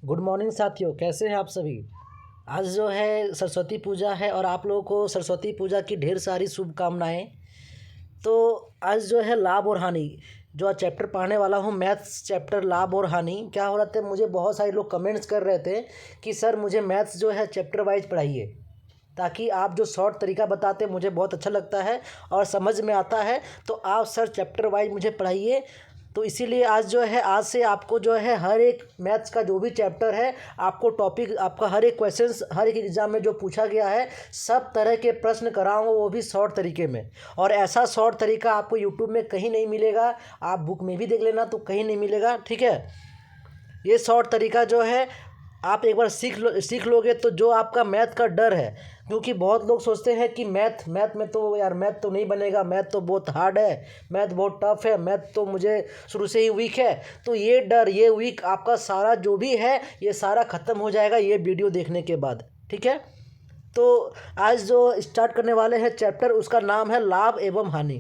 Good morning साथियों, कैसे हैं आप सभी। आज जो है सरस्वती पूजा है और आप लोगों को सरस्वती पूजा की ढेर सारी शुभकामनाएं। तो आज जो है लाभ और हानि, जो आज चैप्टर पढ़ने वाला हूँ, मैथ्स चैप्टर लाभ और हानि। क्या हो रहा था, मुझे बहुत सारे लोग कमेंट्स कर रहे थे कि सर मुझे मैथ्स जो है चैप्टर वाइज पढ़ाइए, ताकि आप जो शॉर्ट तरीका बताते मुझे बहुत अच्छा लगता है और समझ में आता है। तो आप सर चैप्टर वाइज मुझे पढ़ाइए। तो इसीलिए आज जो है, आज से आपको जो है हर एक मैथ्स का जो भी चैप्टर है, आपको टॉपिक, आपका हर एक क्वेश्चंस, हर एक एग्जाम में जो पूछा गया है, सब तरह के प्रश्न कराऊंगा, वो भी शॉर्ट तरीके में। और ऐसा शॉर्ट तरीका आपको यूट्यूब में कहीं नहीं मिलेगा, आप बुक में भी देख लेना तो कहीं नहीं मिलेगा। ठीक है, ये शॉर्ट तरीका जो है आप एक बार सीख लोगे तो जो आपका मैथ का डर है, क्योंकि बहुत लोग सोचते हैं कि मैथ में तो यार मैथ तो नहीं बनेगा, मैथ तो बहुत हार्ड है, मैथ बहुत टफ है, मैथ तो मुझे शुरू से ही वीक है। तो ये डर, ये वीक आपका सारा जो भी है, ये सारा ख़त्म हो जाएगा ये वीडियो देखने के बाद। ठीक है, तो आज जो स्टार्ट करने वाले हैं चैप्टर, उसका नाम है लाभ एवं हानि,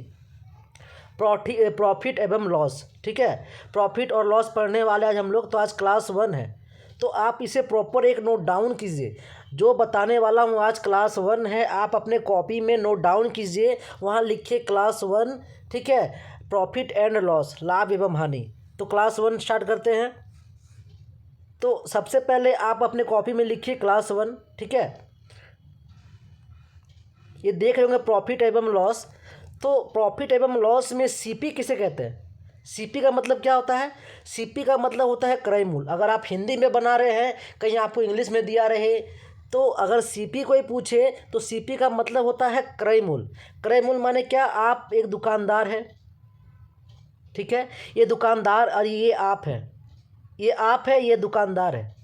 प्रॉफिट एवं लॉस। ठीक है, प्रॉफिट और लॉस पढ़ने वाले आज हम लोग। तो आज क्लास 1 है, तो आप इसे प्रॉपर एक नोट डाउन कीजिए। जो बताने वाला हूँ आज क्लास 1 है, आप अपने कॉपी में नोट डाउन कीजिए, वहाँ लिखिए क्लास 1। ठीक है, प्रॉफिट एंड लॉस, लाभ एवं हानि। तो क्लास 1 स्टार्ट करते हैं। तो सबसे पहले आप अपने कॉपी में लिखिए क्लास 1। ठीक है, ये देख रहे होंगे प्रॉफिट एवं लॉस। तो प्रॉफिट एवं लॉस में सीपी किसे कहते हैं? सीपी का मतलब क्या होता है? सीपी का मतलब होता है क्रय मूल्य। अगर आप हिंदी में बना रहे हैं, कहीं आपको इंग्लिश में दिया रहे, तो अगर सीपी कोई पूछे तो सीपी का मतलब होता है क्रय मूल्य। क्रय मूल्य माने क्या? आप एक दुकानदार हैं, ठीक है, ये दुकानदार और ये आप है, ये आप है, ये दुकानदार है।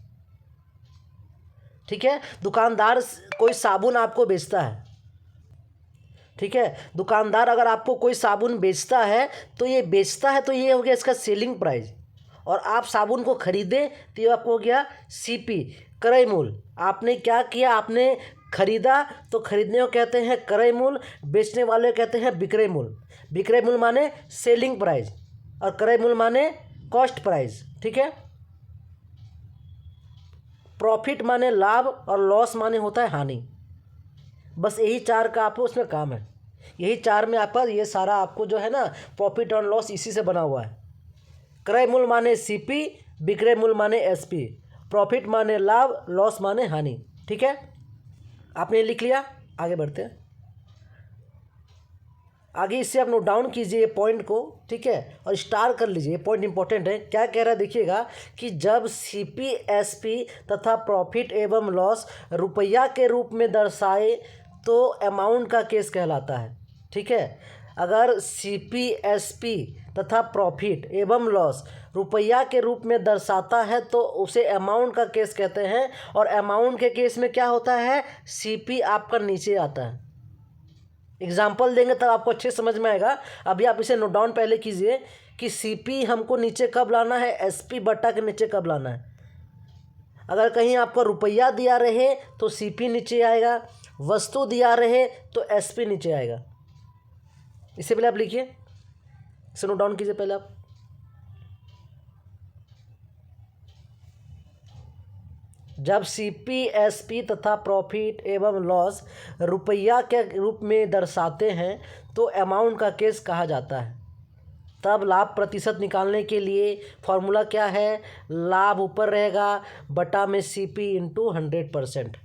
ठीक है, दुकानदार कोई साबुन आपको बेचता है। ठीक है, दुकानदार अगर आपको कोई साबुन बेचता है, तो ये बेचता है, तो ये हो गया इसका सेलिंग प्राइस। और आप साबुन को खरीदे तो ये आपको हो गया सीपी, क्रय मूल्य। आपने क्या किया, आपने खरीदा, तो खरीदने को कहते हैं क्रय मूल्य, बेचने वाले को कहते हैं विक्रय मूल्य। विक्रय मूल्य माने सेलिंग प्राइस और क्रय मूल्य माने कॉस्ट प्राइस। ठीक है, प्रॉफिट माने लाभ और लॉस माने होता है हानि। बस यही चार का आपको उसमें काम है, यही चार में आपका ये सारा आपको जो है ना प्रॉफिट और लॉस इसी से बना हुआ है। क्रय मूल्य माने सीपी, विक्रय मूल्य माने एसपी, प्रॉफिट माने लाभ, लॉस माने हानि। ठीक है, आपने लिख लिया, आगे बढ़ते हैं। आगे इससे आप नोट डाउन कीजिए ये पॉइंट को। ठीक है, और स्टार कर लीजिए, ये पॉइंट इंपॉर्टेंट है। क्या कह रहा है देखिएगा कि जब सीपी, एसपी तथा प्रॉफिट एवं लॉस रुपया के रूप में दर्शाए तो अमाउंट का केस कहलाता है। ठीक है, अगर सीपी, एसपी तथा प्रॉफिट एवं लॉस रुपया के रूप में दर्शाता है तो उसे अमाउंट का केस कहते हैं। और अमाउंट के केस में क्या होता है, सीपी आपका नीचे आता है। एग्जाम्पल देंगे तब आपको अच्छे समझ में आएगा। अभी आप इसे नोट डाउन पहले कीजिए कि सीपी हमको नीचे कब लाना है, एसपी बटा के नीचे कब लाना है। अगर कहीं आपको रुपया दिया रहे तो सीपी नीचे आएगा, वस्तु दिया रहे तो एसपी नीचे आएगा। इससे पहले आप लिखिए, इसे नोट डाउन कीजिए पहले आप। जब सीपी, एसपी तथा प्रॉफिट एवं लॉस रुपया के रूप में दर्शाते हैं तो अमाउंट का केस कहा जाता है। तब लाभ प्रतिशत निकालने के लिए फॉर्मूला क्या है, लाभ ऊपर रहेगा बटा में सीपी इंटू 100%।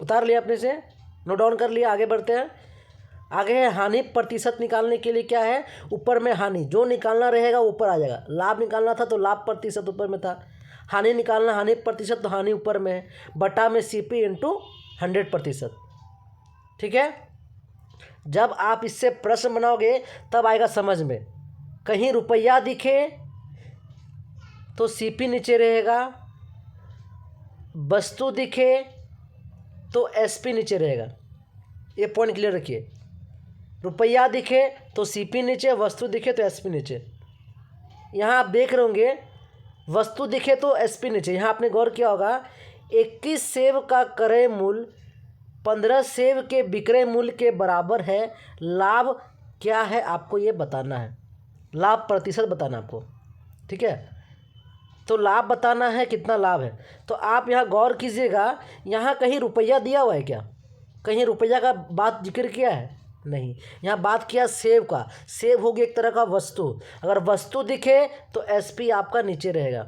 उतार लिया अपने से, नोट डाउन कर लिया, आगे बढ़ते हैं। आगे है हानि प्रतिशत निकालने के लिए क्या है, ऊपर में हानि जो निकालना रहेगा ऊपर आ जाएगा। लाभ निकालना था तो लाभ प्रतिशत ऊपर में था, हानि निकालना हानि प्रतिशत तो हानि ऊपर में है, बटा में सीपी इंटू 100%। ठीक है, जब आप इससे प्रश्न बनाओगे तब आएगा समझ में। कहीं रुपया दिखे तो सीपी नीचे रहेगा, वस्तु दिखे तो एसपी नीचे रहेगा। ये पॉइंट क्लियर रखिए, रुपया दिखे तो सीपी नीचे, वस्तु दिखे तो एसपी नीचे। यहाँ आप देख रहे होंगे वस्तु दिखे तो एसपी नीचे। यहाँ आपने गौर किया होगा 21 सेब का क्रय मूल्य 15 सेब के विक्रय मूल्य के बराबर है, लाभ क्या है आपको ये बताना है, लाभ प्रतिशत बताना आपको, ठीक है। तो लाभ बताना है कितना लाभ है। तो आप यहाँ गौर कीजिएगा, यहाँ कहीं रुपया दिया हुआ है क्या, कहीं रुपया का बात जिक्र किया है नहीं। यहाँ बात किया सेब का। सेब होगी एक तरह का वस्तु, अगर वस्तु दिखे तो एसपी आपका नीचे रहेगा।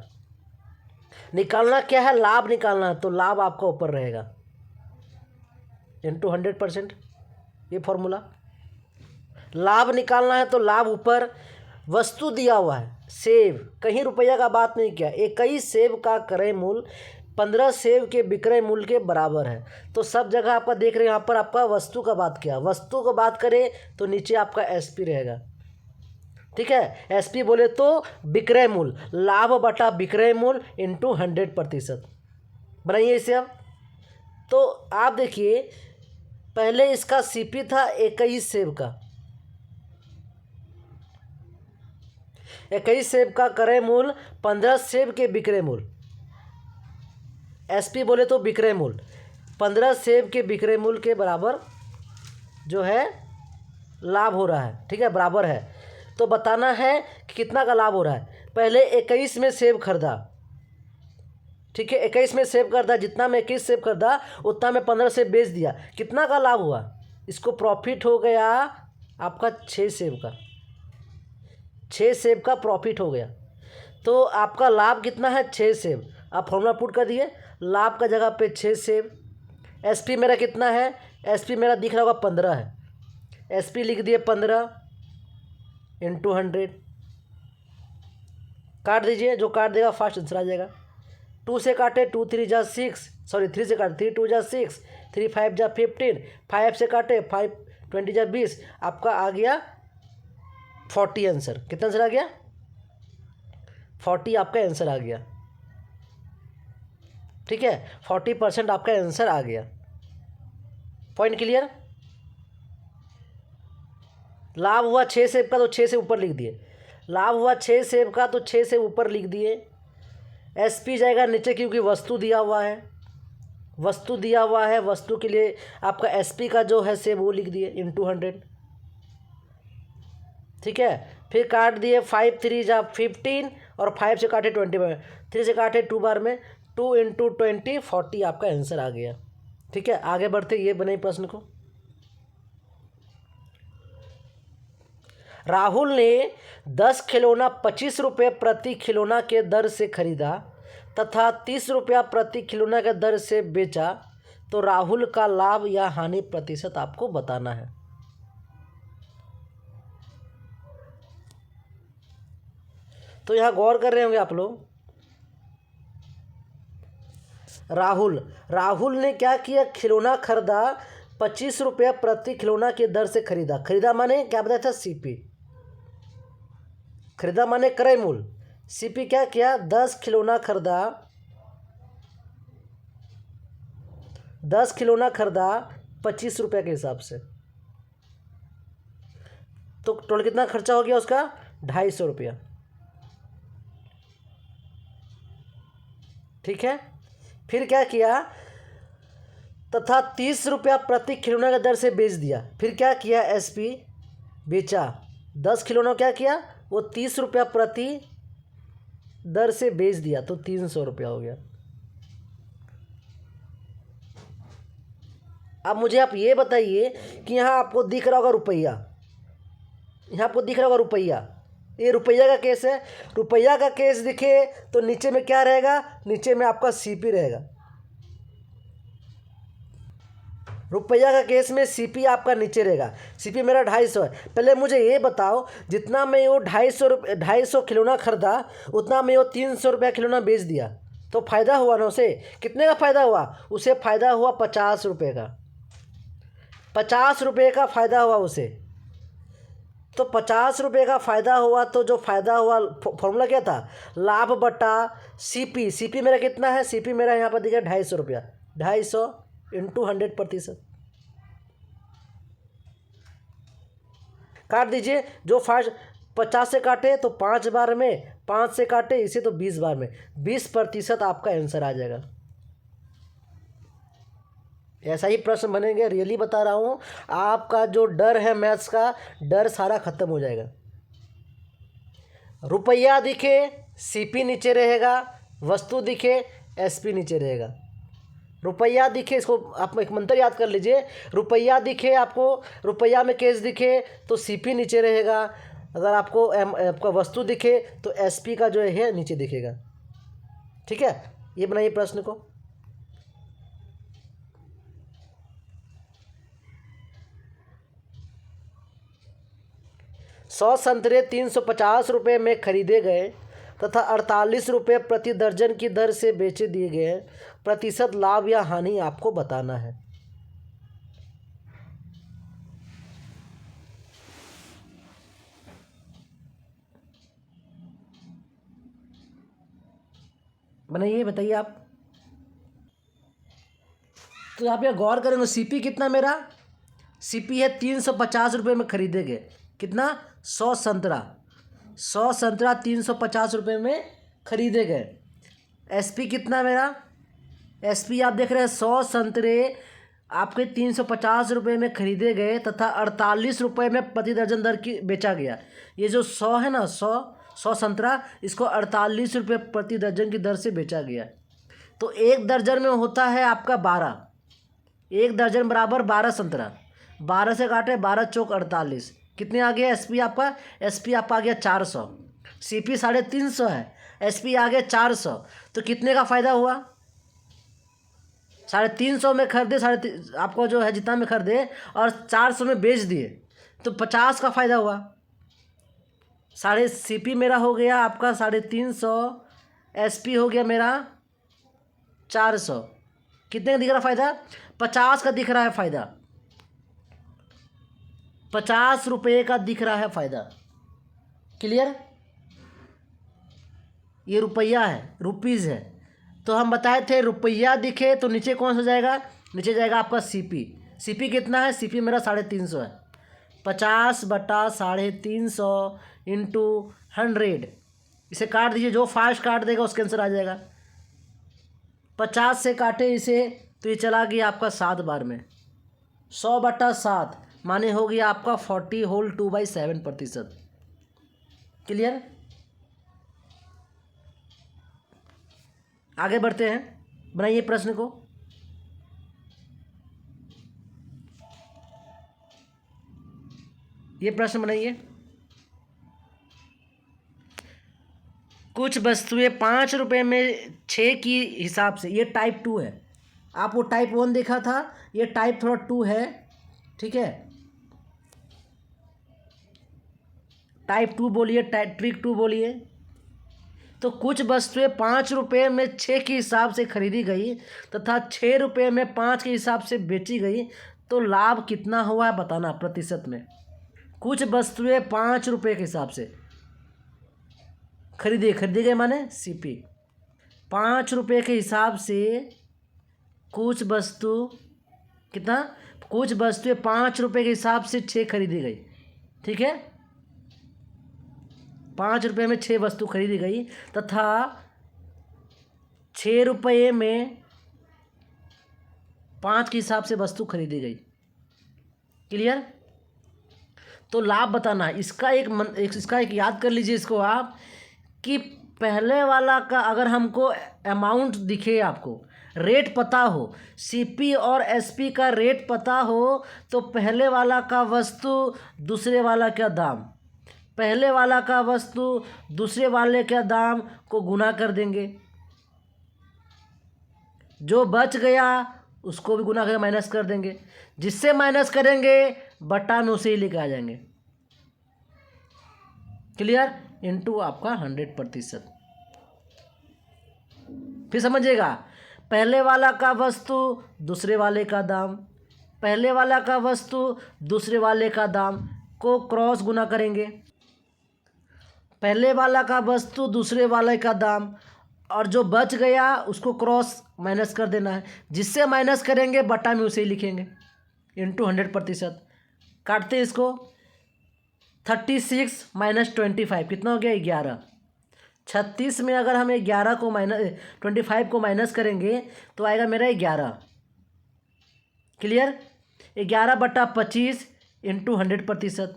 निकालना क्या है, लाभ निकालना है, तो लाभ आपका ऊपर रहेगा इंटू 100%, ये फॉर्मूला। लाभ निकालना है तो लाभ ऊपर, वस्तु दिया हुआ है सेब, कहीं रुपया का बात नहीं किया। 21 सेब का क्रय मूल्य 15 सेब के विक्रय मूल्य के बराबर है। तो सब जगह आपका देख रहे हैं, यहाँ पर आपका वस्तु का बात किया, वस्तु को बात करें तो नीचे आपका एसपी रहेगा, ठीक है। एसपी बोले तो विक्रय मूल्य, लाभ बटा विक्रय मूल्य इंटू 100%। बनाइए इसे अब। तो आप देखिए, पहले इसका सीपी था 21 सेब का, 21 सेब का क्रय मूल्य 15 सेब के विक्रय मूल्य, एसपी बोले तो विक्रय मूल्य 15 सेब के विक्रय मूल्य के बराबर जो है लाभ हो रहा है, ठीक है, बराबर है। तो बताना है कि कितना का लाभ हो रहा है। पहले 21 में सेब खरीदा, ठीक है, 21 में सेब खरीदा, जितना में 21 सेब खरीदा उतना में 15 सेब बेच दिया, कितना का लाभ हुआ, इसको प्रॉफिट हो गया आपका 6 सेब का, 6 सेब का प्रॉफिट हो गया। तो आपका लाभ कितना है, 6 सेब। आप फॉर्मूला पुट कर दिए, लाभ का जगह पे 6 सेब। एसपी मेरा कितना है, एसपी मेरा दिख रहा होगा 15 है, एसपी लिख दिए 15 इंटू 100। काट दीजिए, जो काट देगा फास्ट आंसर आ जाएगा। 2 से काटे 2 3 जा 6, सॉरी 3 से काटे 3 2 जा 6, 3 5 जा 15, 5 से काटे 5 20 जा 20, आपका आ गया 40 आंसर। कितना आंसर आ गया, 40 आपका आंसर आ गया, ठीक है, 40% आपका आंसर आ गया। Point clear. लाभ हुआ 6 सेब का तो 6 से ऊपर लिख दिए, लाभ हुआ 6 सेब का तो 6 से ऊपर लिख दिए। एसपी जाएगा नीचे क्योंकि वस्तु दिया हुआ है, वस्तु दिया हुआ है, वस्तु के लिए आपका एसपी का जो है सेब वो लिख दिए इंटू 100, ठीक है। फिर काट दिए 5 3 जा 15 और 5 से काटे 20 में, 3 से काटे 2 बार में, 2 इंटू 20 40 आपका आंसर आ गया, ठीक है। आगे बढ़ते, ये बनाइए प्रश्न को। राहुल ने 10 खिलौना 25 रुपये प्रति खिलौना के दर से खरीदा तथा 30 रुपया प्रति खिलौना के दर से बेचा, तो राहुल का लाभ या हानि प्रतिशत आपको बताना है। तो यहाँ गौर कर रहे होंगे आप लोग, राहुल ने क्या किया, खिलौना खरीदा, 25 रुपया प्रति खिलौना की दर से खरीदा। खरीदा माने क्या बताया था, सीपी। खरीदा माने क्रय मूल्य, सीपी क्या किया, 10 खिलौना खरीदा, 10 खिलौना खरीदा 25 रुपये के हिसाब से, तो टोटल कितना खर्चा हो गया उसका, 250 रुपया, ठीक है। फिर क्या किया, तथा 30 रुपया प्रति खिलौना के दर से बेच दिया। फिर क्या किया, एसपी बेचा, 10 खिलौना क्या किया, वो 30 रुपया प्रति दर से बेच दिया, तो 300 रुपया हो गया। अब मुझे आप ये बताइए कि यहाँ आपको दिख रहा होगा रुपया, यहाँ आपको दिख रहा होगा रुपया, ये रुपया का केस है। रुपया का केस दिखे तो नीचे में क्या रहेगा, नीचे में आपका सीपी रहेगा। रुपया का केस में सीपी आपका नीचे रहेगा, सीपी मेरा 250 है। पहले मुझे ये बताओ, जितना मैं वो 250 खिलौना खरीदा उतना मैं वो 300 रुपया खिलौना बेच दिया, तो फ़ायदा हुआ ना उसे। कितने का फ़ायदा हुआ, उसे फ़ायदा हुआ 50 रुपये का, 50 रुपये का फ़ायदा हुआ उसे। तो 50 रुपये का फ़ायदा हुआ, तो जो फ़ायदा हुआ फॉर्मूला क्या था, लाभ बटा सीपी। सीपी मेरा कितना है, सीपी मेरा यहाँ पर दिखा 250 रुपया, 250 इंटू 100%। काट दीजिए, जो फास्ट 50 से काटे तो 5 बार में, 5 से काटे इसे तो 20 बार में, 20% आपका आंसर आ जाएगा। ऐसा ही प्रश्न बनेंगे, रियली बता रहा हूँ। आपका जो डर है मैथ्स का, डर सारा खत्म हो जाएगा। रुपया दिखे सीपी नीचे रहेगा, वस्तु दिखे एसपी नीचे रहेगा। रुपया दिखे, इसको आप एक मंत्र याद कर लीजिए, रुपया दिखे आपको, रुपया में केस दिखे तो सीपी नीचे रहेगा। अगर आपको आपका वस्तु दिखे तो एसपी का जो है नीचे दिखेगा। ठीक है, ये बनाइए प्रश्न को। 100 संतरे 350 रुपये में खरीदे गए तथा 48 रुपये प्रति दर्जन की दर से बेचे दिए गए। प्रतिशत लाभ या हानि आपको बताना है। बनाइए, बताइए आप। तो आप यहाँ गौर करेंगे, सीपी कितना मेरा, सीपी है 350 रुपये में खरीदे गए। कितना? 100 संतरा, 100 संतरा 350 रुपये में खरीदे गए। एसपी कितना मेरा, एसपी आप देख रहे हैं 100 संतरे आपके 350 रुपये में खरीदे गए तथा 48 रुपये में प्रति दर्जन दर की बेचा गया। ये जो 100 है ना, 100 संतरा, इसको 48 रुपये प्रति दर्जन की दर से बेचा गया। तो एक दर्जन में होता है आपका 12, एक दर्जन बराबर 12 संतरा, 12 से काटे 12 चौक 48, कितने आ गया एसपी आपका, एसपी आपका आ गया 400। सीपी 350 है, एसपी आ गया 400। तो कितने का फ़ायदा हुआ, 350 में खरीदे, आपको जो है जितना में खरीदे और 400 में बेच दिए तो 50 का फ़ायदा हुआ। सीपी मेरा हो गया आपका 350, एसपी हो गया मेरा 400। कितने का दिख रहा फ़ायदा, 50 का दिख रहा है फ़ायदा, 50 रुपये का दिख रहा है फ़ायदा। क्लियर? ये रुपया है, रुपीज़ है। तो हम बताए थे रुपया दिखे तो नीचे कौन सा जाएगा, नीचे जाएगा आपका सीपी। सीपी कितना है, सीपी मेरा 350 है। 50 बटा 350 इंटू 100, इसे काट दीजिए, जो फास्ट काट देगा उसके आंसर आ जाएगा। 50 से काटे इसे तो ये चला गया आपका 7 बार में। 100 बटा 7 माने हो गया आपका 40 होल 2/7%। क्लियर? आगे बढ़ते हैं, बनाइए प्रश्न को। ये प्रश्न बनाइए। कुछ वस्तुएं 5 रुपये में 6 की हिसाब से, ये टाइप 2 है। आप वो टाइप 1 देखा था, ये टाइप थोड़ा 2 है। ठीक है, टाइप 2 बोलिए, ट्रिक 2 बोलिए। तो कुछ वस्तुएं 5 रुपये में 6 के हिसाब से खरीदी गई तथा 6 रुपये में 5 के हिसाब से बेची गई, तो लाभ कितना हुआ है बताना प्रतिशत में। कुछ वस्तुएं 5 रुपये के हिसाब से खरीदी गई माने सीपी। 5 रुपये के हिसाब से कुछ वस्तु कितना, कुछ वस्तुएं 5 रुपये के हिसाब से 6 खरीदी गई। ठीक है, 5 रुपये में 6 वस्तु खरीदी गई तथा 6 रुपये में 5 के हिसाब से वस्तु खरीदी गई। क्लियर? तो लाभ बताना, इसका एक याद कर लीजिए इसको आप, कि पहले वाला का अगर हमको अमाउंट दिखे, आपको रेट पता हो, सीपी और एसपी का रेट पता हो, तो पहले वाला का वस्तु दूसरे वाला का दाम, पहले वाला का वस्तु दूसरे वाले के दाम को गुना कर देंगे। जो बच गया उसको भी गुना करके माइनस कर देंगे, जिससे माइनस करेंगे बटा में उसे ही लेके आ जाएंगे। क्लियर? इंटू आपका 100%। फिर समझिएगा, पहले वाला का वस्तु दूसरे वाले का दाम, पहले वाला का वस्तु दूसरे वाले का दाम को क्रॉस गुना करेंगे। पहले वाला का वस्तु दूसरे वाले का दाम और जो बच गया उसको क्रॉस माइनस कर देना है, जिससे माइनस करेंगे बटा में उसे ही लिखेंगे इंटू 100%। काटते इसको, 36 माइनस 25 कितना हो गया 11। 36 में अगर हम 25 को माइनस करेंगे तो आएगा मेरा 11। क्लियर। 11/25 इंटू 100%।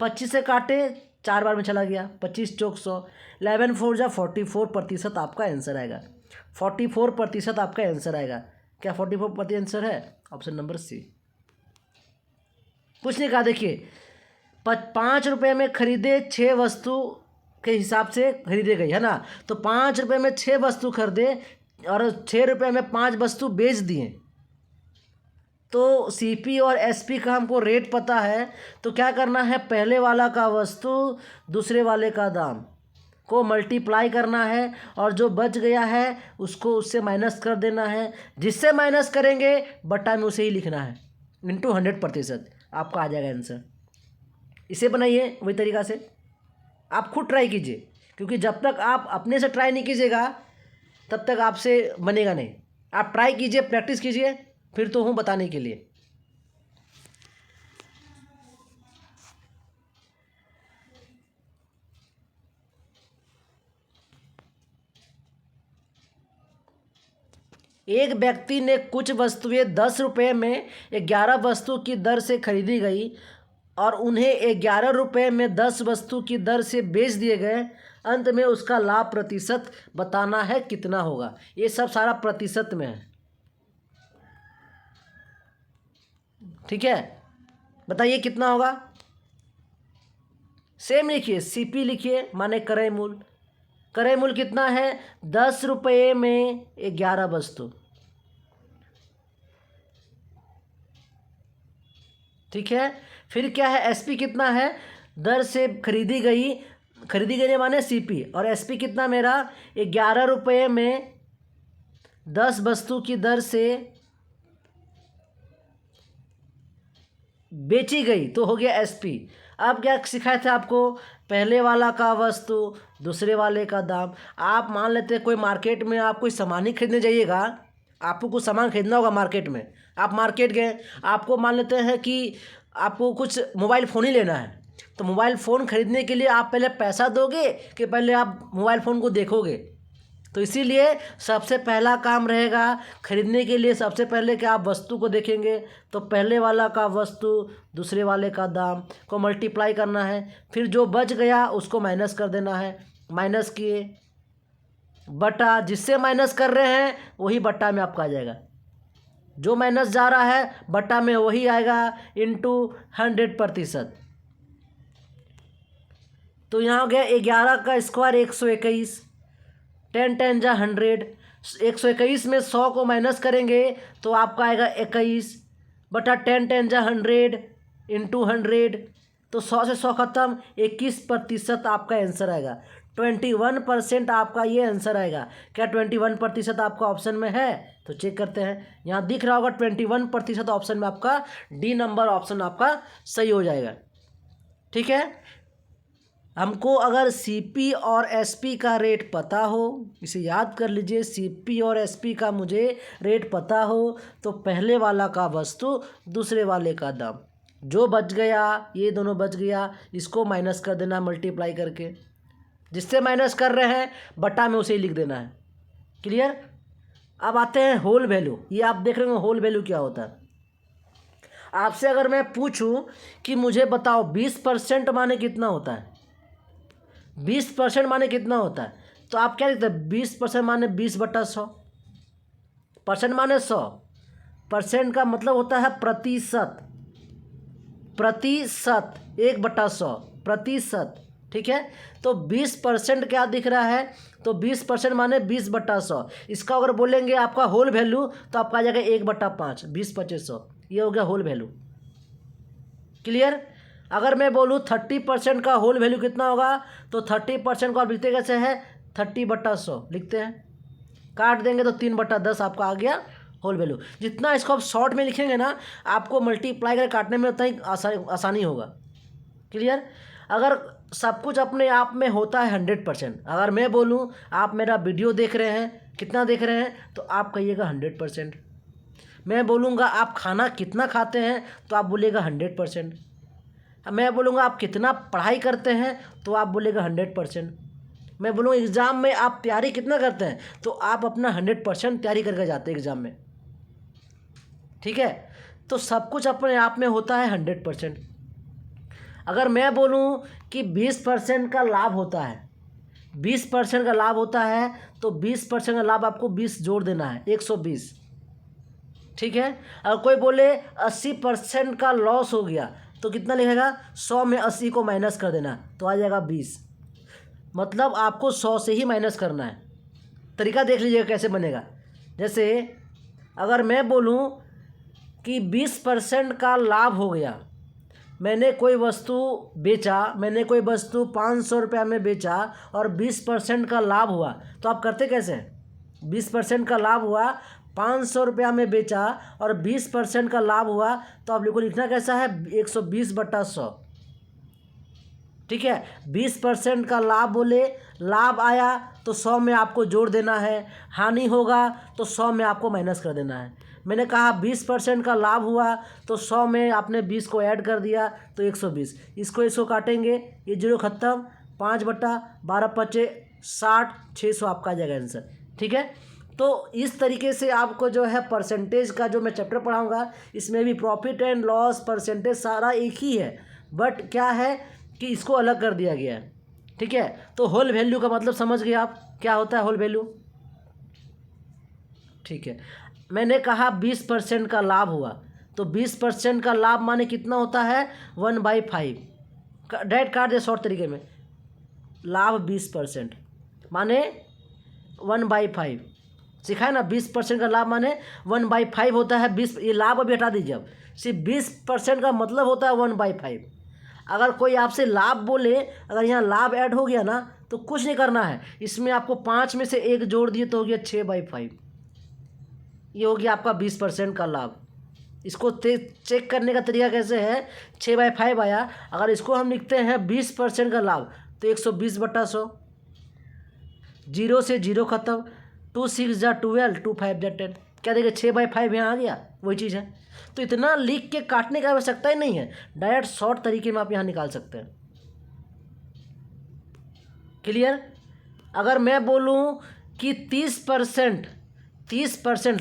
25 से काटे 4 बार में चला गया, 25 चौक 100, 11 4 जा 44% आपका आंसर आएगा। 44% आपका आंसर आएगा। क्या 44% आंसर है? Option number C. कुछ नहीं कहा, देखिए 5 रुपये में खरीदे 6 वस्तु के हिसाब से खरीदे गई है ना, तो 5 रुपये में 6 वस्तु खरीदे और 6 रुपये में 5 वस्तु बेच दिए। तो सीपी और एसपी का हमको रेट पता है, तो क्या करना है, पहले वाला का वस्तु दूसरे वाले का दाम को मल्टीप्लाई करना है और जो बच गया है उसको उससे माइनस कर देना है। जिससे माइनस करेंगे बट्टा में उसे ही लिखना है, इंटू 100% आपका आ जाएगा आंसर। इसे बनाइए वही तरीक़ा से, आप खुद ट्राई कीजिए, क्योंकि जब तक आप अपने से ट्राई नहीं कीजिएगा तब तक आपसे बनेगा नहीं। आप ट्राई कीजिए, प्रैक्टिस कीजिए, फिर तो हूँ बताने के लिए। एक व्यक्ति ने कुछ वस्तुएं 10 रुपये में 11 वस्तु की दर से खरीदी गई और उन्हें 11 रुपये में 10 वस्तु की दर से बेच दिए गए। अंत में उसका लाभ प्रतिशत बताना है, कितना होगा। ये सब सारा प्रतिशत में है, ठीक है। बताइए कितना होगा। सेम लिखिए, सीपी लिखिए माने क्रय मूल्य। क्रय मूल्य कितना है? 10 रुपये में 11 वस्तु, ठीक है। फिर क्या है, एसपी कितना है? दर से खरीदी गई माने सीपी, और एसपी कितना मेरा? 11 रुपये में 10 वस्तु की दर से बेची गई, तो हो गया एसपी। अब क्या सिखाया था आपको? पहले वाला का वस्तु दूसरे वाले का दाम। आप मान लेते हैं कोई मार्केट में आप कोई सामान ही खरीदने जाइएगा, आपको कुछ सामान खरीदना होगा मार्केट में, आप मार्केट गए, आपको मान लेते हैं कि आपको कुछ मोबाइल फ़ोन ही लेना है, तो मोबाइल फ़ोन खरीदने के लिए आप पहले पैसा दोगे कि पहले आप मोबाइल फ़ोन को देखोगे? तो इसीलिए सबसे पहला काम रहेगा खरीदने के लिए, सबसे पहले कि आप वस्तु को देखेंगे, तो पहले वाला का वस्तु दूसरे वाले का दाम को मल्टीप्लाई करना है, फिर जो बच गया उसको माइनस कर देना है। माइनस किए बटा, जिससे माइनस कर रहे हैं वही बट्टा में आपका आ जाएगा, जो माइनस जा रहा है बट्टा में वही आएगा, इंटू 100%। तो यहाँ हो गया 11 का स्क्वायर 121, 10 10 जा 100। 121 में 100 को माइनस करेंगे तो आपका आएगा 21 बटा 10 10 जा 100 इंटू 100, तो 100 से 100 खत्म, 21% आपका आंसर आएगा। 21% आपका ये आंसर आएगा। क्या 21% आपका ऑप्शन में है? तो चेक करते हैं, यहाँ दिख रहा होगा 21% ऑप्शन में आपका डी नंबर ऑप्शन आपका सही हो जाएगा, ठीक है। हमको अगर सीपी और एसपी का रेट पता हो, इसे याद कर लीजिए, सीपी और एसपी का मुझे रेट पता हो, तो पहले वाला का वस्तु दूसरे वाले का दाम, जो बच गया ये दोनों बच गया, इसको माइनस कर देना मल्टीप्लाई करके, जिससे माइनस कर रहे हैं बटा में उसे ही लिख देना है। क्लियर। अब आते हैं होल वैल्यू। ये आप देख रहे हो होल वैल्यू क्या होता है। आपसे अगर मैं पूछूं कि मुझे बताओ 20% माने कितना होता है, 20% माने कितना होता है, तो आप क्या लिखते हैं? 20% माने 20/100, परसेंट माने 100, परसेंट का मतलब होता है प्रतिशत, प्रतिशत 1/100 प्रतिशत, ठीक है। तो 20% क्या दिख रहा है? तो 20% माने 20/100। इसका अगर बोलेंगे आपका होल वैल्यू तो आपका आ जाएगा 1/5, 20/2500, ये हो गया होल वैल्यू। क्लियर। अगर मैं बोलूँ 30% का होल वैल्यू कितना होगा, तो 30% को आप लिखते कैसे हैं? 30/100 लिखते हैं, काट देंगे तो 3/10 आपका आ गया होल वैल्यू। जितना इसको आप शॉर्ट में लिखेंगे ना, आपको मल्टीप्लाई कर काटने में उतना ही आसानी होगा। क्लियर। अगर सब कुछ अपने आप में होता है 100%, अगर मैं बोलूँ आप मेरा वीडियो देख रहे हैं, कितना देख रहे हैं, तो आप कहिएगा 100%। मैं बोलूँगा आप खाना कितना खाते हैं, तो आप बोलिएगा 100%। मैं बोलूँगा आप कितना पढ़ाई करते हैं, तो आप बोलेगा 100%। मैं बोलूँगा एग्ज़ाम में आप तैयारी कितना करते हैं, तो आप अपना 100% तैयारी करके जाते हैं एग्ज़ाम में, ठीक है। तो सब कुछ अपने आप में होता है 100%। अगर मैं बोलूँ कि 20% का लाभ होता है, 20% का लाभ होता है, तो 20% का लाभ आपको 20 जोड़ देना है, 120। ठीक है। अगर कोई बोले 80% का लॉस हो गया तो कितना लिखेगा, 100 में 80 को माइनस कर देना तो आ जाएगा 20। मतलब आपको 100 से ही माइनस करना है। तरीका देख लीजिएगा कैसे बनेगा। जैसे अगर मैं बोलूँ कि 20% का लाभ हो गया, मैंने कोई वस्तु बेचा, मैंने कोई वस्तु 500 रुपया में बेचा और 20% का लाभ हुआ, तो आप करते कैसे हैं? 20% का लाभ हुआ, 500 रुपया में बेचा और 20% का लाभ हुआ, तो आप लोग को लिखना कैसा है, 120/100। ठीक है। 20% का लाभ बोले, लाभ आया तो 100 में आपको जोड़ देना है, हानि होगा तो 100 में आपको माइनस कर देना है। मैंने कहा 20% का लाभ हुआ तो 100 में आपने 20 को ऐड कर दिया तो 120। इसको काटेंगे, ये जीरो खत्म, 5/12 60, 600 आपका आ जाएगा आंसर। ठीक है। तो इस तरीके से आपको जो है परसेंटेज का जो मैं चैप्टर पढ़ाऊँगा, इसमें भी प्रॉफिट एंड लॉस, परसेंटेज सारा एक ही है, बट क्या है कि इसको अलग कर दिया गया है। ठीक है। तो होल वैल्यू का मतलब समझ गए आप, क्या होता है होल वैल्यू। ठीक है। मैंने कहा 20% का लाभ हुआ, तो 20% का लाभ माने कितना होता है, 1/5। डायरेक्ट काट दे शॉर्ट तरीके में, लाभ 20% माने 1/5। सिखाए ना, 20% का लाभ माने 1/5 होता है। 20, ये लाभ अभी हटा दीजिए, अब सिर्फ 20% का मतलब होता है 1/5। अगर कोई आपसे लाभ बोले, अगर यहाँ लाभ ऐड हो गया ना, तो कुछ नहीं करना है, इसमें आपको 5 में से 1 जोड़ दिए तो हो गया 6/5। ये हो गया आपका 20% का लाभ। इसको चेक करने का तरीका कैसे है, 6/5 आया, अगर इसको हम लिखते हैं 20% का लाभ तो 120/100, 0 से 0 खत्म, 2 6 जा 12, 2 5 जा 10, क्या देखिए 6/5 यहाँ आ गया, वही चीज़ है। तो इतना लिख के काटने की आवश्यकता ही नहीं है, डायरेक्ट शॉर्ट तरीके में आप यहाँ निकाल सकते हैं। क्लियर। अगर मैं बोलूँ कि 30%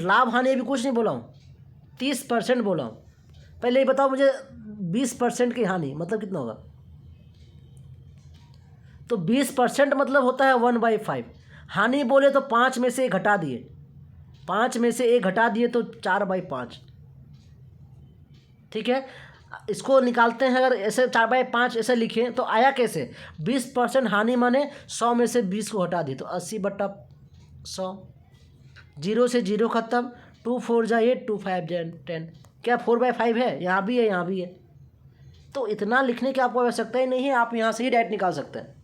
लाभ हानि, अभी कुछ नहीं बोला हूँ, 30% बोला हूँ। पहले ये बताओ मुझे 20% की हानि मतलब कितना होगा। तो 20% मतलब होता है 1/5। हानि बोले तो 5 में से 1 घटा दिए, 5 में से 1 घटा दिए तो 4/5। ठीक है। इसको निकालते हैं, अगर ऐसे 4/5 ऐसे लिखें तो आया कैसे, 20% हानि माने 100 में से 20 को हटा दिए तो 80/100, 0 से 0 खत्म, 2 4 जा 8, 2 5 जा 10, क्या 4/5 है, यहाँ भी है यहाँ भी है। तो इतना लिखने की आपको आवश्यकता ही नहीं है, आप यहाँ से ही डायरेक्ट निकाल सकते हैं।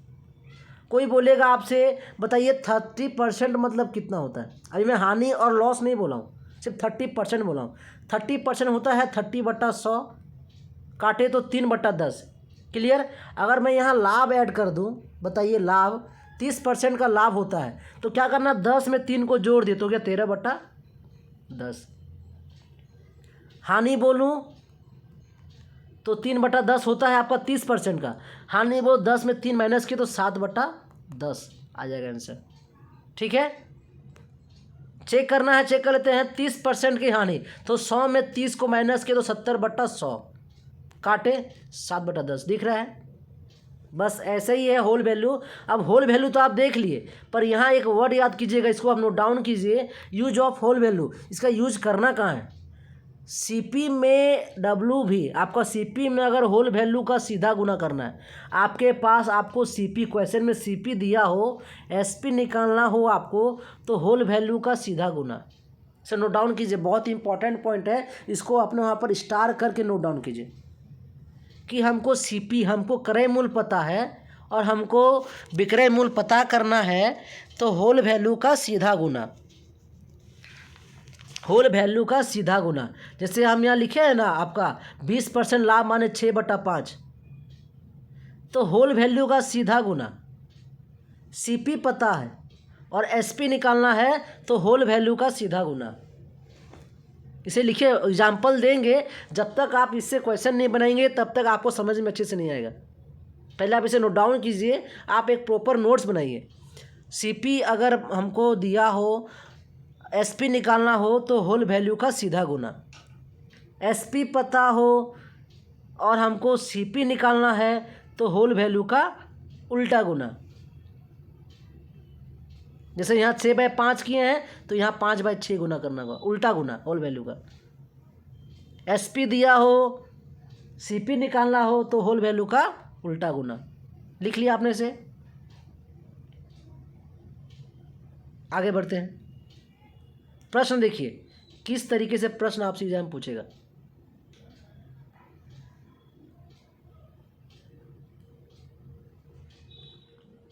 कोई बोलेगा आपसे बताइए 30% मतलब कितना होता है, अभी मैं हानि और लॉस नहीं बोला हूँ, सिर्फ 30% बोला हूँ। 30% होता है 30/100, काटे तो 3/10। क्लियर। अगर मैं यहाँ लाभ ऐड कर दूँ, बताइए लाभ 30% का लाभ होता है तो क्या करना, 10 में 3 को जोड़ दिए तो क्या 13/10। हानि बोलूँ तो 3/10 होता है आपका 30% का, हानि वो 10 में 3 माइनस किए तो 7/10 आ जाएगा आंसर। ठीक है। चेक करना है, चेक कर लेते हैं। 30% की हानि तो 100 में 30 को माइनस किए तो 70/100, काटे 7/10, दिख रहा है। बस ऐसे ही है होल वैल्यू। अब होल वैल्यू तो आप देख लिए, पर यहाँ एक वर्ड याद कीजिएगा, इसको आप नोट डाउन कीजिए, यूज ऑफ होल वैल्यू। इसका यूज करना कहाँ है, सीपी में डब्ल्यू भी, आपका सीपी में अगर होल वैल्यू का सीधा गुना करना है, आपके पास आपको सीपी क्वेश्चन में सीपी दिया हो, एसपी निकालना हो आपको, तो होल वैल्यू का सीधा गुना। सर नोट डाउन कीजिए, बहुत इंपॉर्टेंट पॉइंट है, इसको अपने वहाँ पर स्टार करके नोट डाउन कीजिए कि हमको सीपी, हमको क्रय मूल्य पता है और हमको विक्रय मूल्य पता करना है, तो होल वैल्यू का सीधा गुना, होल वैल्यू का सीधा गुना। जैसे हम यहाँ लिखे हैं ना, आपका 20% लाभ माने 6/5, तो होल वैल्यू का सीधा गुना, सीपी पता है और एसपी निकालना है तो होल वैल्यू का सीधा गुना। इसे लिखिए, एग्जाम्पल देंगे, जब तक आप इससे क्वेश्चन नहीं बनाएंगे तब तक आपको समझ में अच्छे से नहीं आएगा। पहले आप इसे नोट डाउन कीजिए, आप एक प्रॉपर नोट्स बनाइए। सीपी अगर हमको दिया हो, एसपी निकालना हो तो होल वैल्यू का सीधा गुना। एसपी पता हो और हमको सीपी निकालना है तो होल वैल्यू का उल्टा गुना। जैसे यहाँ 6/5 किए हैं तो यहाँ 5/6 गुना करना होगा, उल्टा गुना होल वैल्यू का। एसपी दिया हो, सीपी निकालना हो तो होल वैल्यू का उल्टा गुना। लिख लिया आपने से। आगे बढ़ते हैं। प्रश्न देखिए किस तरीके से प्रश्न आपसे एग्जाम पूछेगा।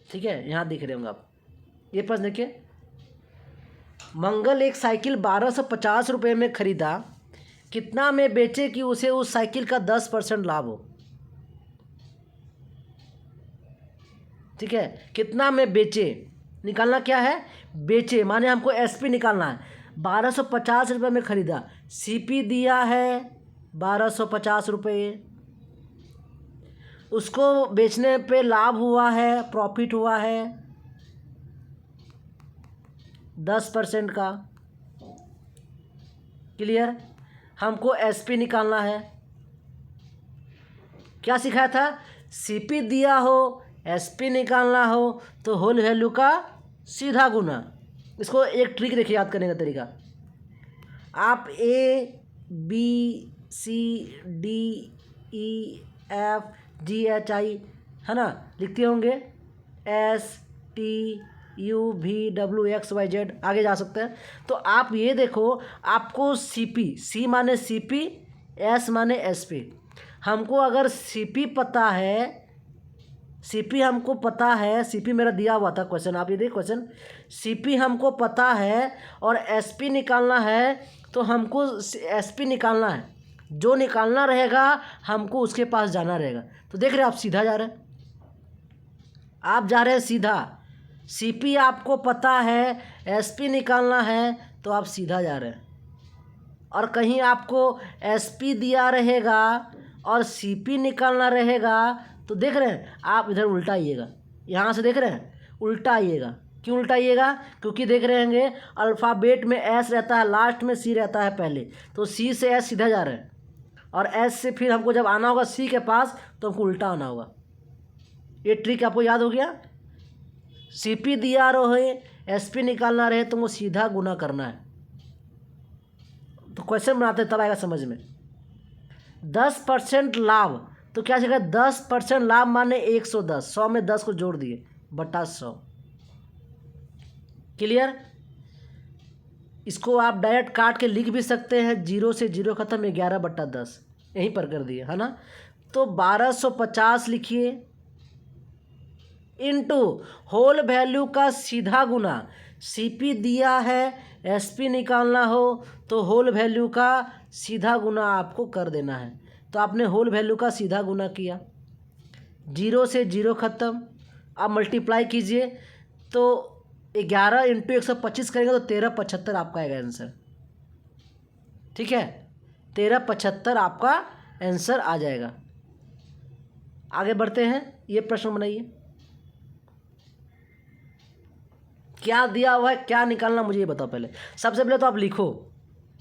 ठीक है, यहाँ दिख रहे होंगे आप। ये प्रश्न देखिए, मंगल एक साइकिल 1250 रुपये में खरीदा, कितना में बेचे कि उसे उस साइकिल का 10% लाभ हो। ठीक है, कितना में बेचे, निकालना क्या है, बेचे माने हमको एसपी निकालना है। 1250 रुपये में खरीदा, सीपी दिया है 1250 रुपये, उसको बेचने पे लाभ हुआ है, प्रॉफिट हुआ है 10% का। क्लियर। हमको एसपी निकालना है। क्या सिखाया था, सीपी दिया हो, एसपी निकालना हो तो होल वैल्यू का सीधा गुना। इसको एक ट्रिक देखिए याद करने का तरीका। आप A B C D E F G H I है ना लिखते होंगे, S T U V W X Y Z आगे जा सकते हैं। तो आप ये देखो, आपको सीपी, सी माने सीपी, एस माने एसपी। हमको अगर सीपी पता है, सीपी हमको पता है, सीपी मेरा दिया हुआ था क्वेश्चन, आप ये देखिए क्वेश्चन, सीपी हमको पता है और एसपी निकालना है तो हमको एसपी निकालना है। जो निकालना रहेगा हमको उसके पास जाना रहेगा। तो देख रहे हैं आप सीधा जा रहे हैं, आप जा रहे हैं सीधा। सीपी आपको पता है, एसपी निकालना है तो आप सीधा जा रहे हैं। और कहीं आपको एसपी दिया रहेगा और सीपी निकालना रहेगा तो देख रहे हैं आप इधर उल्टा आइएगा। यहाँ से देख रहे हैं उल्टा आइएगा। क्यों उल्टा आइएगा, क्योंकि देख रहे होंगे अल्फ़ाबेट में एस रहता है लास्ट में, सी रहता है पहले, तो सी से एस सीधा जा रहे हैं और एस से फिर हमको जब आना होगा सी के पास तो हमको उल्टा आना होगा। ये ट्रिक आपको याद हो गया। सीपी दिया रहे, एसपी निकालना रहे तो वो सीधा गुना करना है। तो क्वेश्चन बनाते तब आएगा समझ में। 10% लाभ, तो क्या सीखा, 10% लाभ माने 110, 100 में 10 को जोड़ दिए बटा 100। क्लियर। इसको आप डायरेक्ट काट के लिख भी सकते हैं, 0 से 0 खत्म, 11/10 यहीं पर कर दिए है ना। तो 1250 लिखिए इनटू होल वैल्यू का सीधा गुना। सीपी दिया है, एसपी निकालना हो तो होल वैल्यू का सीधा गुना आपको कर देना है। तो आपने होल वैल्यू का सीधा गुना किया, 0 से 0 ख़त्म। अब मल्टीप्लाई कीजिए तो 11 × 125 करेंगे तो 1375 आपका आएगा आंसर। ठीक है, 1375 आपका आंसर आ जाएगा। आगे बढ़ते हैं, ये प्रश्न बनाइए। क्या दिया हुआ है, क्या निकालना, मुझे ये बताओ। पहले सबसे पहले तो आप लिखो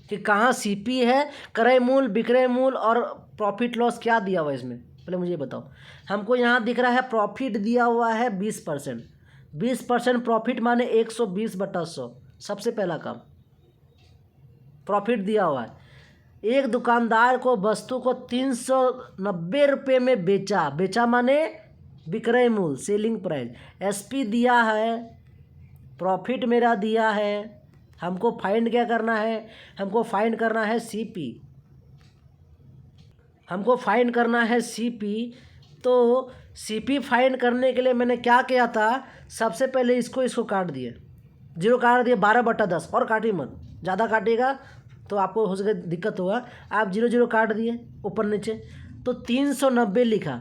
कि कहाँ सीपी है, क्रय मूल, विक्रय मूल और प्रॉफिट लॉस क्या दिया हुआ है इसमें, पहले मुझे ये बताओ। हमको यहाँ दिख रहा है प्रॉफिट दिया हुआ है 20%। 20% प्रॉफिट माने 120/100। सबसे पहला काम प्रॉफिट दिया हुआ है। एक दुकानदार को वस्तु को 390 रुपये में बेचा, बेचा माने विक्रय मूल, सेलिंग प्राइस। एसपी दिया है, प्रॉफिट मेरा दिया है, हमको फाइंड क्या करना है, हमको फाइंड करना है सीपी, हमको फाइंड करना है सीपी। तो सीपी फाइंड करने के लिए मैंने क्या किया था, सबसे पहले इसको काट दिए, 0 काट दिए, 12/10 और काटिए मत, ज़्यादा काटिएगा तो आपको हो सके दिक्कत होगा। आप 0 काट दिए ऊपर नीचे तो 390 लिखा।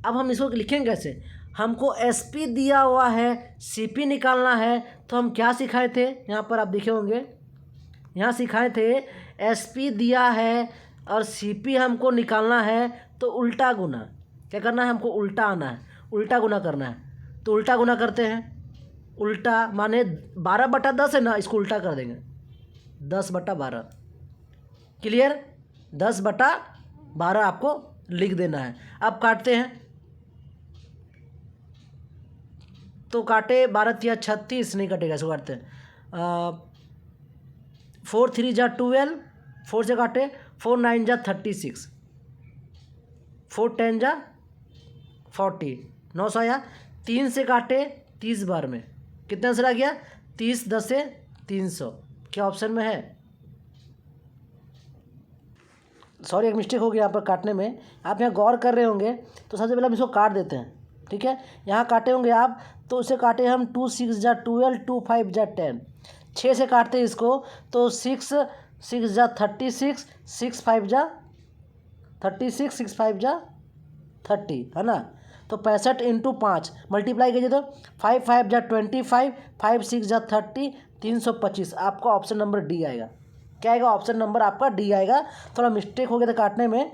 अब हम इसको लिखेंगे कैसे, हमको एसपी दिया हुआ है, सीपी निकालना है। तो हम क्या सिखाए थे, यहाँ पर आप देखे होंगे, यहाँ सिखाए थे एसपी दिया है और सीपी हमको निकालना है तो उल्टा गुना। क्या करना है, हमको उल्टा आना है, उल्टा गुना करना है। तो उल्टा गुना करते हैं, उल्टा माने 12/10 है ना, इसको उल्टा कर देंगे 10/12। क्लियर। 10/12 आपको लिख देना है। अब काटते हैं, तो काटे 12×3 = 36, नहीं कटेगा, इसको काटते हैं। 4×3 = 12, 4 से काटे, 4×9 = 36, 4×10 = 40, 900 आया। 3 से काटे 30 बार में, कितना आंसर आ गया? 30, 10 से 300। क्या ऑप्शन में है? सॉरी, एक मिस्टेक हो गया यहाँ पर काटने में। आप यहाँ गौर कर रहे होंगे, तो सबसे पहले हम इसको काट देते हैं, ठीक है। यहाँ काटे होंगे आप, तो इसे काटे हम 2×6 = 12, 2×5 = 10। 6 से काटते हैं इसको, तो 6 × 36, 6×5 = 36, 6×5 = 30, है ना। तो 65 × 5 मल्टीप्लाई कीजिए, तो 5×5 = 25, 5×6 = 30, 325। आपका ऑप्शन नंबर डी आएगा। क्या आएगा? ऑप्शन नंबर आपका डी आएगा। थोड़ा मिस्टेक हो गया था काटने में,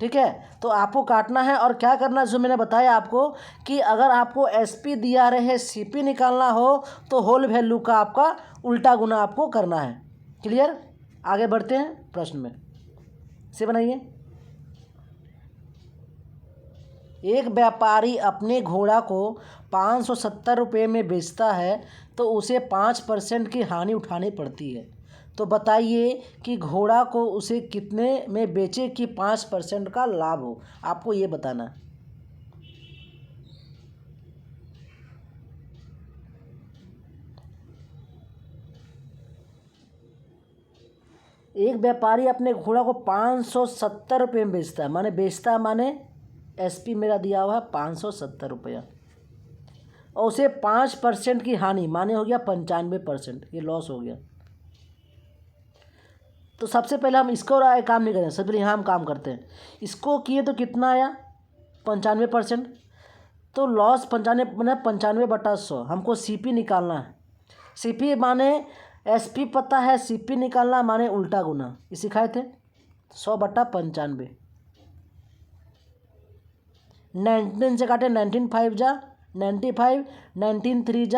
ठीक है। तो आपको काटना है और क्या करना है, जो मैंने बताया आपको कि अगर आपको एसपी दिया रहे, सीपी निकालना हो, तो होल वैल्यू का आपका उल्टा गुना आपको करना है। क्लियर? आगे बढ़ते हैं प्रश्न में, से बनाइए। एक व्यापारी अपने घोड़ा को 570 रुपये में बेचता है, तो उसे 5% की हानि उठानी पड़ती है। तो बताइए कि घोड़ा को उसे कितने में बेचे कि 5% का लाभ हो। आपको ये बताना है। एक व्यापारी अपने घोड़ा को 570 रुपये में बेचता है, माने एसपी मेरा दिया हुआ है 570 रुपया, और उसे 5% की हानि, माने हो गया 95%, ये लॉस हो गया। तो सबसे पहले हम इसको काम नहीं करें, सबसे पहले यहाँ हम काम करते हैं। इसको किए तो कितना आया? 95%। तो लॉस 95/100। हमको सीपी निकालना है। सीपी माने एसपी पता है, सीपी निकालना माने उल्टा गुना, ये सिखाए थे। 100/95। 19 से काटे, 19×5 = 95, 19×3 =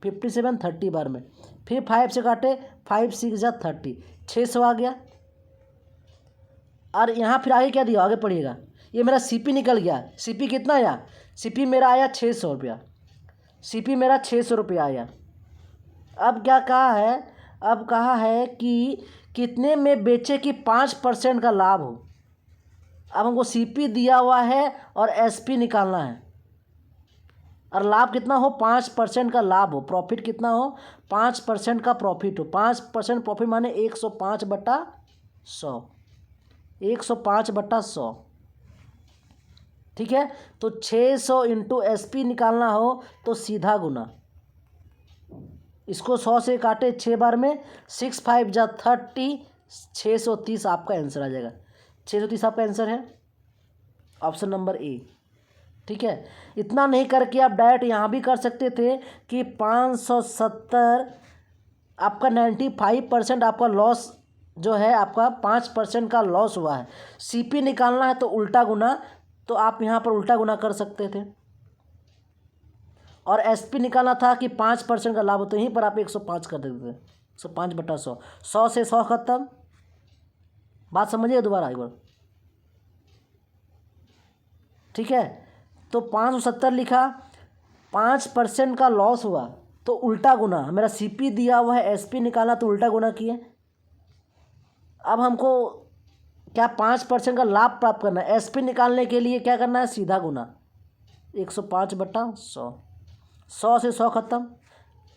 57, 30 बार में। फिर 5 से काटे, 5×6 = 30, 600 आ गया। और यहाँ फिर आगे क्या दिया, आगे पढ़िएगा। ये मेरा सीपी निकल गया। सीपी कितना आया? सीपी मेरा आया 600 रुपया। सीपी मेरा 600 रुपया आया। अब क्या कहा है? अब कहा है कि कितने में बेचे कि 5% का लाभ हो। अब हमको सीपी दिया हुआ है और एसपी निकालना है, और लाभ कितना हो? 5% का लाभ हो, प्रॉफिट कितना हो? 5% का प्रॉफिट हो। 5% प्रॉफिट माने 105/100, 105/100, ठीक है। तो 600 × एसपी निकालना हो तो सीधा गुना, इसको 100 से काटे 6 बार में, 6×5 = 30, 630 आपका आंसर आ जाएगा। 630 आपका आंसर है, ऑप्शन नंबर ए, ठीक है। इतना नहीं करके आप डायरेक्ट यहाँ भी कर सकते थे कि 570 आपका 95% आपका लॉस जो है, आपका 5% का लॉस हुआ है। सीपी निकालना है तो उल्टा गुना, तो आप यहाँ पर उल्टा गुना कर सकते थे। और एसपी निकालना था कि 5% का लाभ हो, तो यहीं पर आप 105 कर देते थे। 105/100, 100 से 100 खत्म। बात समझिए दोबारा एक बार, ठीक है। तो 570 लिखा, 5% का लॉस हुआ तो उल्टा गुना। मेरा सीपी दिया हुआ है, एसपी निकालना तो उल्टा गुना किए। अब हमको क्या 5% का लाभ प्राप्त करना है। एसपी निकालने के लिए क्या करना है? सीधा गुना, 105/100, 100 से 100 खत्म।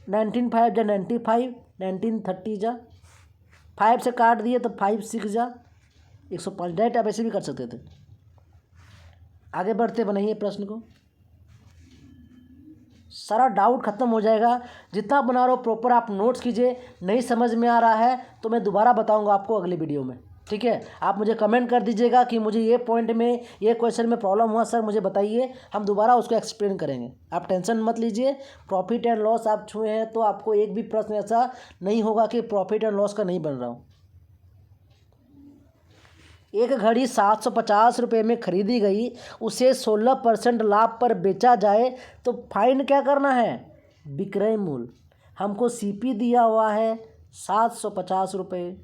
19×5 = 95, 19×30 = 5 से काट दिए तो 5×6 = 105। डायरेक्ट आप ऐसे भी कर सकते थे। आगे बढ़ते, बनाइए प्रश्न को, सारा डाउट खत्म हो जाएगा। जितना बना रहा हो प्रॉपर आप नोट्स कीजिए। नहीं समझ में आ रहा है तो मैं दोबारा बताऊंगा आपको अगली वीडियो में, ठीक है। आप मुझे कमेंट कर दीजिएगा कि मुझे ये पॉइंट में, ये क्वेश्चन में प्रॉब्लम हुआ सर, मुझे बताइए, हम दोबारा उसको एक्सप्लेन करेंगे। आप टेंशन मत लीजिए। प्रॉफिट एंड लॉस आप छुए हैं तो आपको एक भी प्रश्न ऐसा नहीं होगा कि प्रॉफिट एंड लॉस का नहीं बन रहा हो। एक घड़ी 750 रुपये में खरीदी गई, उसे 16% लाभ पर बेचा जाए तो फाइंड क्या करना है? विक्रय मूल्य। हमको सीपी दिया हुआ है 750 रुपये,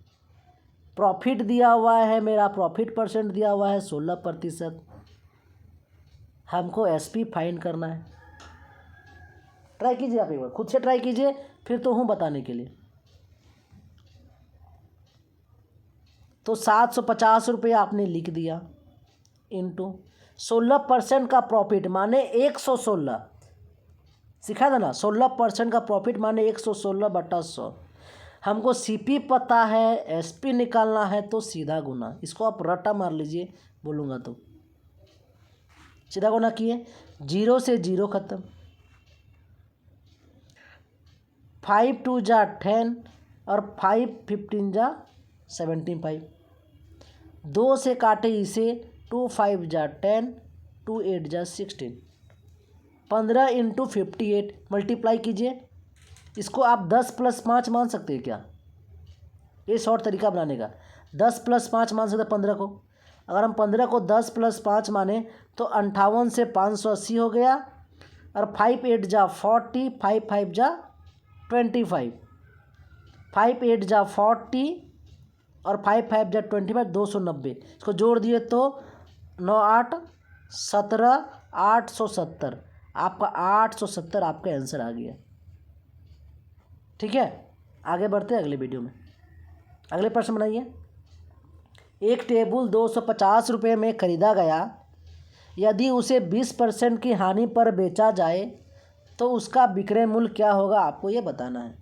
प्रॉफिट दिया हुआ है, मेरा प्रॉफिट परसेंट दिया हुआ है 16%। हमको एसपी फाइंड करना है। ट्राई कीजिए, आप एक बार खुद से ट्राई कीजिए, फिर तो हूँ बताने के लिए। तो 750 रुपये आपने लिख दिया इंटू 16% का प्रॉफिट माने 116, सिखा था ना, 16% का प्रॉफिट माने 116/100। हमको सीपी पता है, एसपी निकालना है, तो सीधा गुना। इसको आप रट्टा मार लीजिए, बोलूँगा तो। सीधा गुना किए, 0 से 0 खत्म, 5 2 जा 10 और 5 15 जा 75। 2 से काटे इसे, 2 5 जा 10, 2 8 जा 16। 15 इंटू 58 मल्टीप्लाई कीजिए। इसको आप 10 + 5 मान सकते हैं क्या? ये शॉर्ट तरीका बनाने का। 10 + 5 मान सकते हैं 15 को। अगर हम 15 को 10 + 5 माने तो 58 से 580 हो गया, और 5 8 जा 40, 5 5 जा 25, 5 8 जा 40 और 5 5 जा 25, 290। इसको जोड़ दिए तो 9 8 17, 870। आपका 870 आपका आंसर आ गया। ठीक है, आगे बढ़ते हैं अगले वीडियो में। अगले प्रश्न बनाइए। एक टेबल 250 रुपये में खरीदा गया, यदि उसे 20% की हानि पर बेचा जाए तो उसका विक्रय मूल्य क्या होगा, आपको ये बताना है।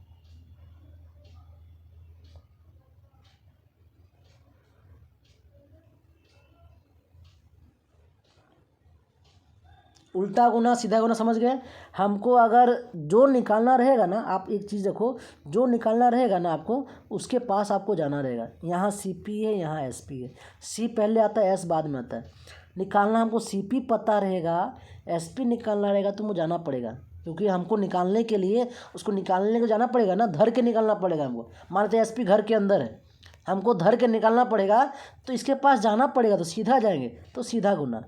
उल्टा गुना सीधा गुना समझ गए। हमको अगर जो निकालना रहेगा ना, आप एक चीज़ देखो, जो निकालना रहेगा ना आपको, उसके पास आपको जाना रहेगा। यहाँ सीपी है, यहाँ एसपी है। सी पहले आता है, एस बाद में आता है। निकालना हमको सीपी पता रहेगा, एसपी निकालना रहेगा तो मुझे जाना पड़ेगा, क्योंकि हमको निकालने के लिए उसको निकालने को जाना पड़ेगा ना, धर के निकालना पड़ेगा हमको। मान लेते एसपी घर के अंदर है, हमको धर के निकालना पड़ेगा, तो इसके पास जाना पड़ेगा, तो सीधा जाएंगे तो सीधा गुना।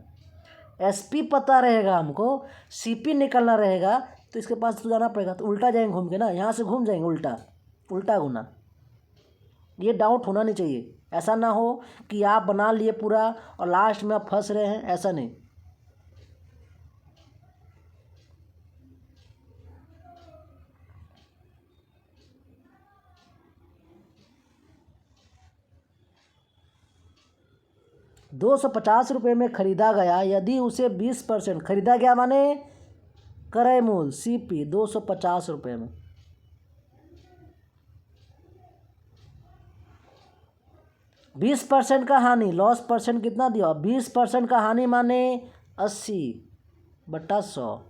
एसपी पता रहेगा हमको, सीपी निकलना रहेगा, तो इसके पास तो जाना पड़ेगा, तो उल्टा जाएंगे घूम के ना, यहाँ से घूम जाएंगे उल्टा, उल्टा गुना। ये डाउट होना नहीं चाहिए। ऐसा ना हो कि आप बना लिए पूरा और लास्ट में आप फंस रहे हैं, ऐसा नहीं। ₹250 में खरीदा गया, यदि उसे 20% खरीदा गया माने क्रय मूल्य सीपी ₹250 में, %20 का हानि, लॉस परसेंट कितना दिया, 20% का हानि माने 80/100।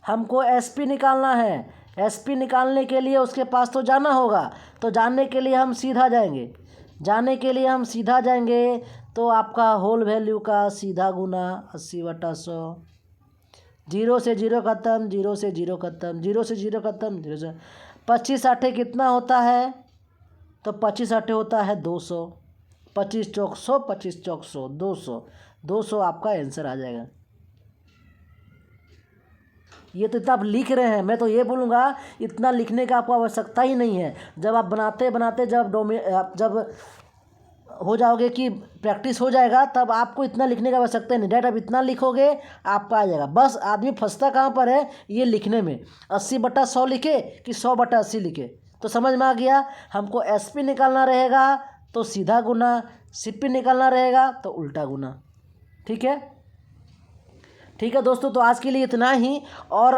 हमको एसपी निकालना है। एसपी निकालने के लिए उसके पास तो जाना होगा, तो जाने के लिए हम सीधा जाएंगे, जाने के लिए हम सीधा जाएंगे, तो आपका होल वैल्यू का सीधा गुना 80/100। 0 से 0 खत्म, 0 से 0 खत्म, 0 से 0 खत्म, 0 से 25 8 कितना होता है, तो 25 8 होता है 200। 25 चौक 100, 25 चौक 100, 200। 200 आपका आंसर आ जाएगा। ये तो इतना आप लिख रहे हैं, मैं तो ये बोलूँगा इतना लिखने का आपको आवश्यकता ही नहीं है। जब आप बनाते बनाते जब हो जाओगे कि प्रैक्टिस हो जाएगा, तब आपको इतना लिखने का आवश्यकता नहीं। डायरेक्ट आप इतना लिखोगे, आपका आ जाएगा। बस आदमी फंसता कहाँ पर है, ये लिखने में। 80/100 लिखे कि 100/80 लिखे, तो समझ में आ गया। हमको एसपी निकालना रहेगा तो सीधा गुना, सीपी निकालना रहेगा तो उल्टा गुना। ठीक है, ठीक है दोस्तों, तो आज के लिए इतना ही, और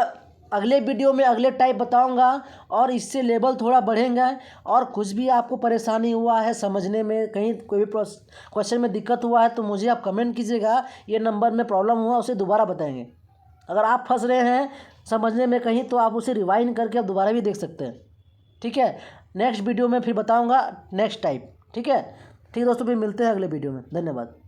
अगले वीडियो में अगले टाइप बताऊंगा, और इससे लेवल थोड़ा बढ़ेगा। और कुछ भी आपको परेशानी हुआ है समझने में, कहीं कोई भी क्वेश्चन में दिक्कत हुआ है, तो मुझे आप कमेंट कीजिएगा। ये नंबर में प्रॉब्लम हुआ उसे दोबारा बताएंगे। अगर आप फंस रहे हैं समझने में कहीं, तो आप उसे रिवाइंड करके आप दोबारा भी देख सकते हैं। ठीक है, नेक्स्ट वीडियो में फिर बताऊँगा नेक्स्ट टाइप। ठीक है, ठीक दोस्तों, फिर मिलते हैं अगले वीडियो में। धन्यवाद।